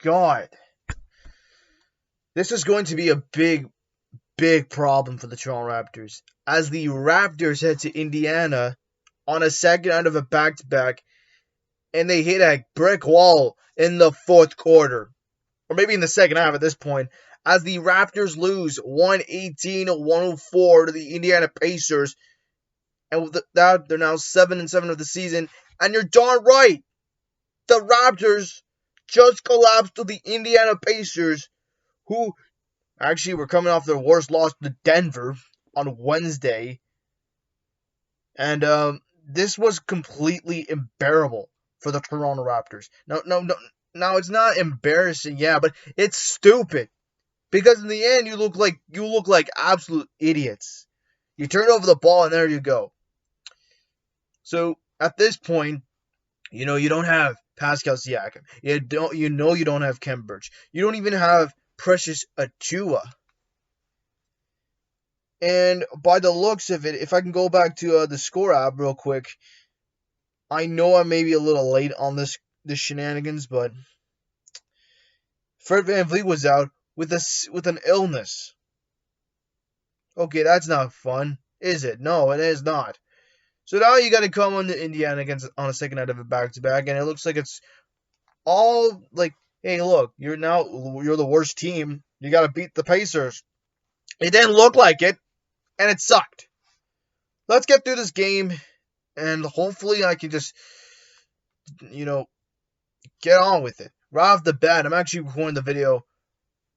God, this is going to be a big problem for the Toronto Raptors as the Raptors head to Indiana on a second out of a back-to-back, and they hit a brick wall in the fourth quarter, or maybe in the second half at this point, as the Raptors lose 118-104 to the Indiana Pacers, and with that, they're now 7-7 of the season. And you're darn right, the Raptors just collapsed to the Indiana Pacers, who actually were coming off their worst loss to Denver on Wednesday. And this was completely unbearable for the Toronto Raptors. Now it's not embarrassing, yeah, but it's stupid because in the end you look like absolute idiots. You turn over the ball and there you go. So at this point, you don't have Pascal Siakam. You don't have Khem Birch. You don't even have Precious Achiuwa. And by the looks of it, if I can go back to the score app real quick, I know I may be a little late on this shenanigans, but Fred VanVleet was out with an illness. Okay, that's not fun, is it? No, it is not. So now you got to come on to Indiana on a second night of a back-to-back, and it looks like it's all like, hey, look, you're the worst team. You got to beat the Pacers. It didn't look like it, and it sucked. Let's get through this game, and hopefully I can just, get on with it. Right off the bat, I'm actually recording the video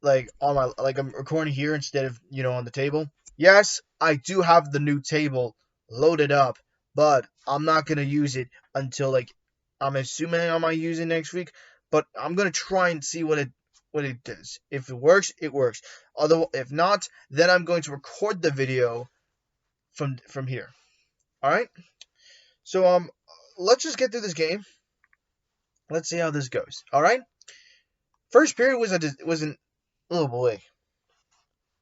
I'm recording here instead of on the table. Yes, I do have the new table loaded up, but I'm not gonna use it until I'm assuming I might use it next week. But I'm gonna try and see what it does. If it works, it works. Although if not, then I'm going to record the video from here. All right. So let's just get through this game. Let's see how this goes. All right. First period was an oh boy,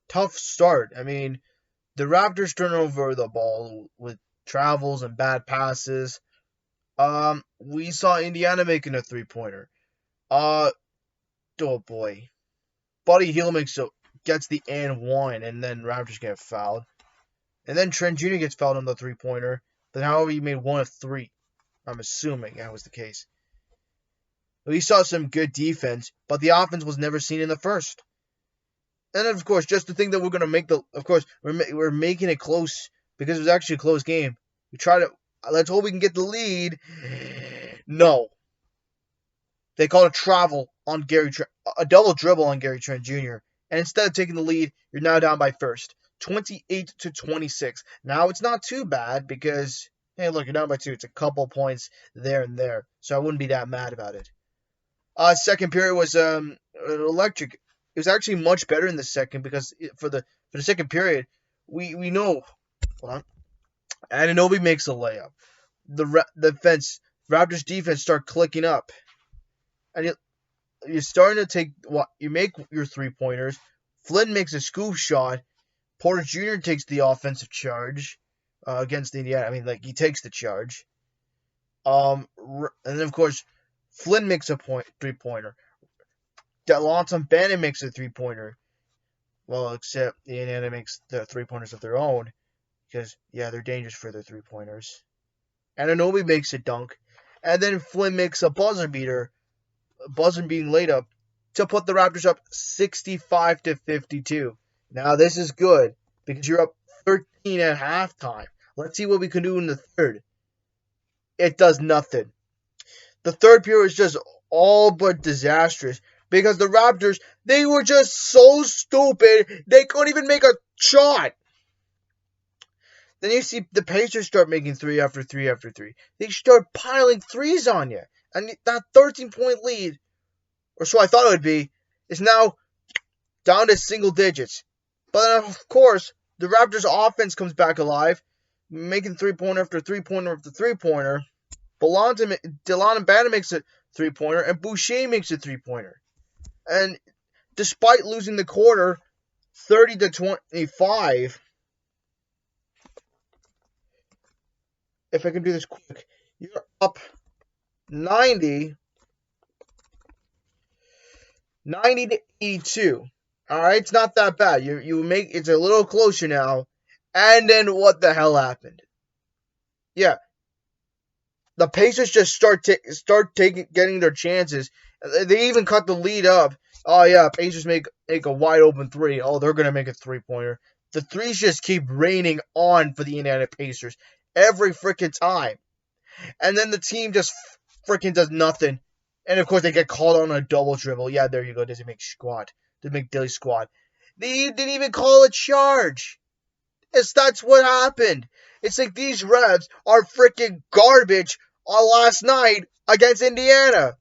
tough start. I mean, the Raptors turn over the ball with travels and bad passes. We saw Indiana making a 3-pointer. Oh boy, Buddy Hield gets the and one, and then Raptors get fouled, and then Trent Jr. gets fouled on the 3-pointer. But however, he made 1 of 3. I'm assuming that was the case. We saw some good defense, but the offense was never seen in the first. And then, of course, just to think that we're going to make we're making it close because it was actually a close game. Let's hope we can get the lead. No. They called a travel on a double dribble on Gary Trent Jr. And instead of taking the lead, you're now down by first, 28-26. Now it's not too bad because, hey, look, you're down by 2. It's a couple points there and there, so I wouldn't be that mad about it. Second period was electric. It was actually much better in the second because for the second period, we know. Hold on. Anunoby makes a layup. The Raptors defense start clicking up, and you're starting to take you make your 3-pointers. Flynn makes a scoop shot. Porter Jr. takes the offensive charge against Indiana. I mean, he takes the charge. And then of course, Flynn makes a 3-pointer. Delonte Bannon makes a 3-pointer. Well, except Indiana makes the 3-pointers of their own. Because, yeah, they're dangerous for their 3-pointers. Anunoby makes a dunk. And then Flynn makes a buzzer beating layup to put the Raptors up 65-52. Now, this is good because you're up 13 at halftime. Let's see what we can do in the third. It does nothing. The third period was just all but disastrous because the Raptors, they were just so stupid, they couldn't even make a shot. Then you see the Pacers start making 3 after 3 after 3. They start piling threes on you. And that 13-point lead, or so I thought it would be, is now down to single digits. But then, of course, the Raptors' offense comes back alive, making 3-pointer after 3-pointer after 3-pointer. Delon Bannon makes a 3-pointer, and Boucher makes a 3-pointer. And despite losing the quarter 30-25, if I can do this quick, you're up 90 90 to 82. All right, it's not that bad. It's a little closer now. And then what the hell happened? Yeah, the Pacers just start getting their chances. They even cut the lead up. Oh yeah, Pacers make a wide open three. Oh, they're gonna make a 3-pointer. The threes just keep raining on for the Indiana Pacers every freaking time, and then the team just freaking does nothing. And of course, they get called on a double dribble. Yeah, there you go. Doesn't make squat. Doesn't make dilly squat. They didn't even call a charge. That's what happened. It's like these refs are freaking garbage on last night against Indiana.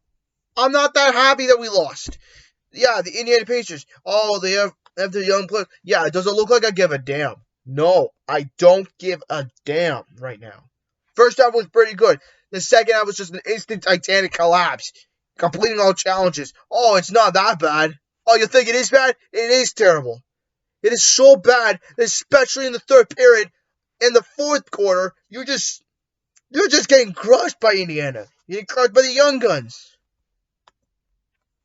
I'm not that happy that we lost. Yeah, the Indiana Pacers. Oh, they have their young players. Yeah, does it look like I give a damn? No, I don't give a damn right now. First half was pretty good. The second half was just an instant Titanic collapse. Completing all challenges. Oh, it's not that bad. Oh, you think it is bad? It is terrible. It is so bad, especially in the third period. In the fourth quarter, you're just getting crushed by Indiana. You're getting crushed by the young guns.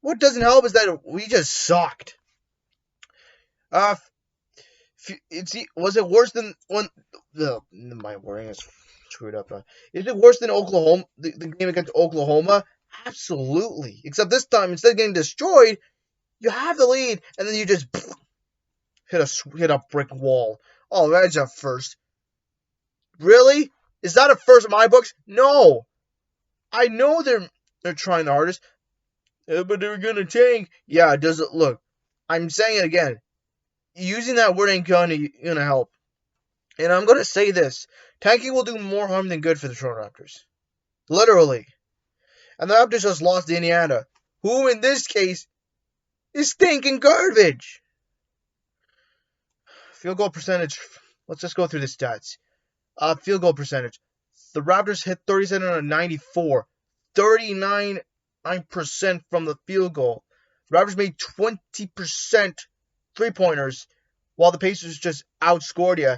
What doesn't help is that we just sucked. Was it worse than when my wording is screwed up? Is it worse than Oklahoma? The game against Oklahoma? Absolutely. Except this time, instead of getting destroyed, you have the lead, and then you just hit a brick wall. Oh, that's a first. Really? Is that a first in my books? No. I know they're trying the hardest. Yeah, but they're gonna tank. Yeah, does it look? I'm saying it again. Using that word ain't gonna help. And I'm gonna say this: tanking will do more harm than good for the Toronto Raptors. Literally. And the Raptors just lost to Indiana, who in this case is stinking garbage. Field goal percentage. Let's just go through the stats. Field goal percentage. The Raptors hit 37 out of 94. 39% from the field goal. The Raptors made 20% three-pointers, while the Pacers just outscored you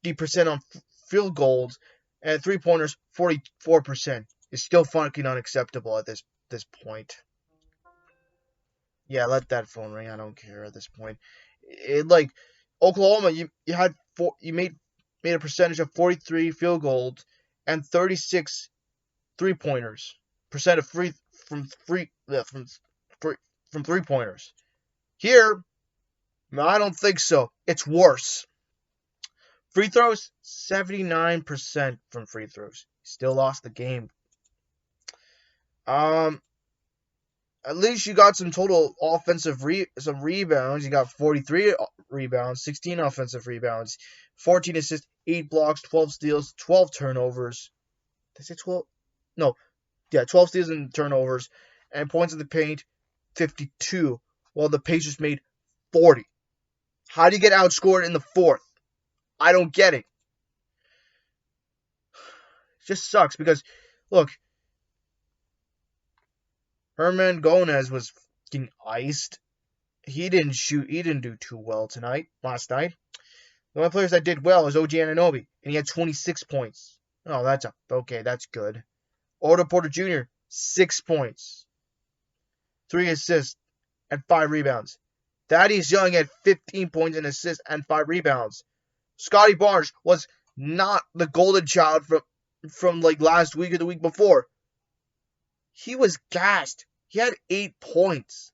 50% on field goals, and three-pointers 44%. It's still fucking unacceptable at this point. Yeah, let that phone ring. I don't care at this point. Like Oklahoma, you made a percentage of 43 field goals and 36 three-pointers. Percent of from three-pointers. Here, no, I don't think so. It's worse. Free throws, 79% from free throws. Still lost the game. At least you got some total offensive some rebounds. You got 43 rebounds, 16 offensive rebounds, 14 assists, 8 blocks, 12 steals, 12 turnovers. Did I say 12? No. Yeah, 12 steals and turnovers. And points in the paint, 52. While the Pacers made 40. How do you get outscored in the fourth? I don't get it. It just sucks because, look, Herman Gomez was getting iced. He didn't shoot. He didn't do too well last night. The only players that did well is OG Anunoby, and he had 26 points. Oh, that's good. Otto Porter Jr., 6 points, 3 assists, and 5 rebounds. Thaddeus Young had 15 points and assists and 5 rebounds. Scotty Barnes was not the golden child from like last week or the week before. He was gassed. He had 8 points.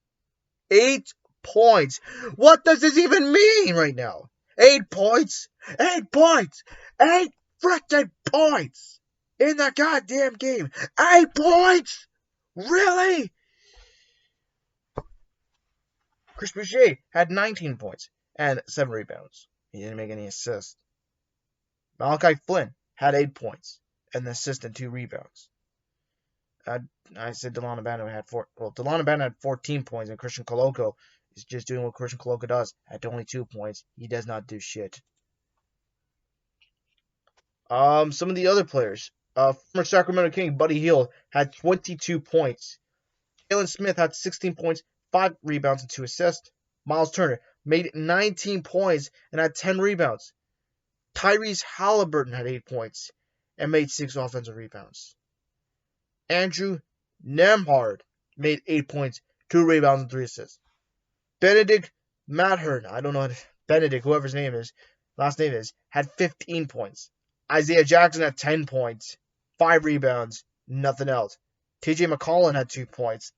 8 points. What does this even mean right now? 8 points? 8 points! 8 freaking points! In the goddamn game. 8 points? Really? Chris Boucher had 19 points and 7 rebounds. He didn't make any assists. Malachi Flynn had 8 points, an assist and 2 rebounds. I said Delano Bannon had 4. Well, Delano Bannon had 14 points, and Christian Coloco is just doing what Christian Coloco does. Had only 2 points. He does not do shit. Some of the other players. Former Sacramento King Buddy Hield had 22 points. Jalen Smith had 16 points, 5 rebounds, and 2 assists. Miles Turner made 19 points and had 10 rebounds. Tyrese Halliburton had 8 points and made 6 offensive rebounds. Andrew Nembhard made 8 points 2 rebounds, and 3 assists. Benedict Mathern, I don't know what Benedict, whoever his name is, last name is, had 15 points. Isaiah Jackson had 10 points, 5 rebounds, nothing else. TJ McCollum had 2 points.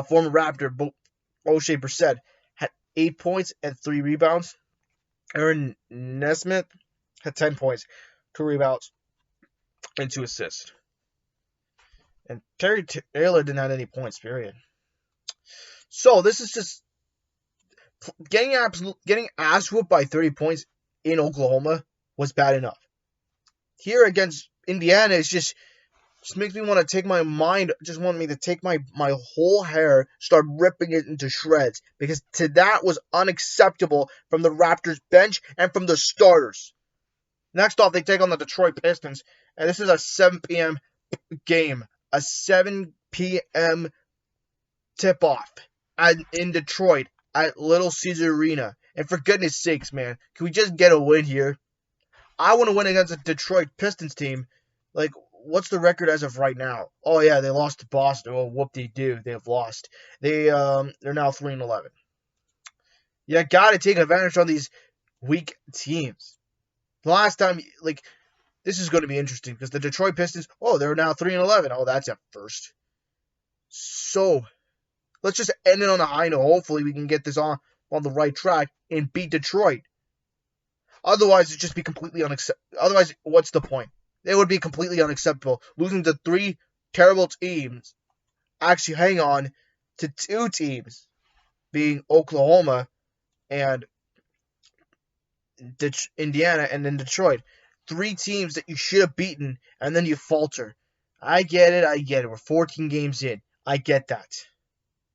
Former Raptor O'Shea Brissett had 8 points and 3 rebounds. Aaron Nesmith had 10 points, 2 rebounds, and 2 assists. And Terry Taylor didn't have any points, period. So this is just getting ass whooped by 30 points in Oklahoma was bad enough. Here against Indiana, it's just makes me want to take my mind, just want me to take my whole hair, start ripping it into shreds, because that was unacceptable from the Raptors bench and from the starters. Next off, they take on the Detroit Pistons, and this is a 7 p.m. game, a 7 p.m. tip-off in Detroit at Little Caesar Arena. And for goodness sakes, man, can we just get a win here? I want to win against a Detroit Pistons team. Like, what's the record as of right now? Oh yeah, they lost to Boston. Oh, whoop-de-doo, they've lost. They're now 3-11. You gotta take advantage on these weak teams. The last time, like, this is going to be interesting because the Detroit Pistons, they're now 3-11. Oh, that's a first. So, let's just end it on a high note. Hopefully, we can get this on the right track and beat Detroit. Otherwise, it'd just be completely unacceptable. Otherwise, what's the point? It would be completely unacceptable. Losing to 3 terrible teams. Actually, hang on to 2 teams, being Oklahoma and Indiana and then Detroit. 3 teams that you should have beaten, and then you falter. I get it. We're 14 games in. I get that.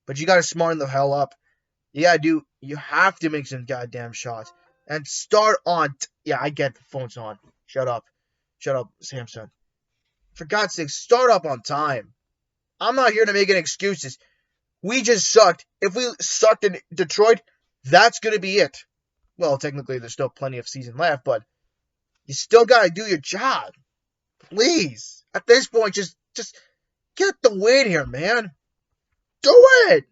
But you got to smarten the hell up. You have to make some goddamn shots. And start on. Yeah, I get the phone's on. Shut up, Samson. For God's sake, start up on time. I'm not here to make any excuses. We just sucked. If we sucked in Detroit, that's going to be it. Well, technically, there's still plenty of season left, but you still got to do your job. Please. At this point, just get the win here, man. Do it.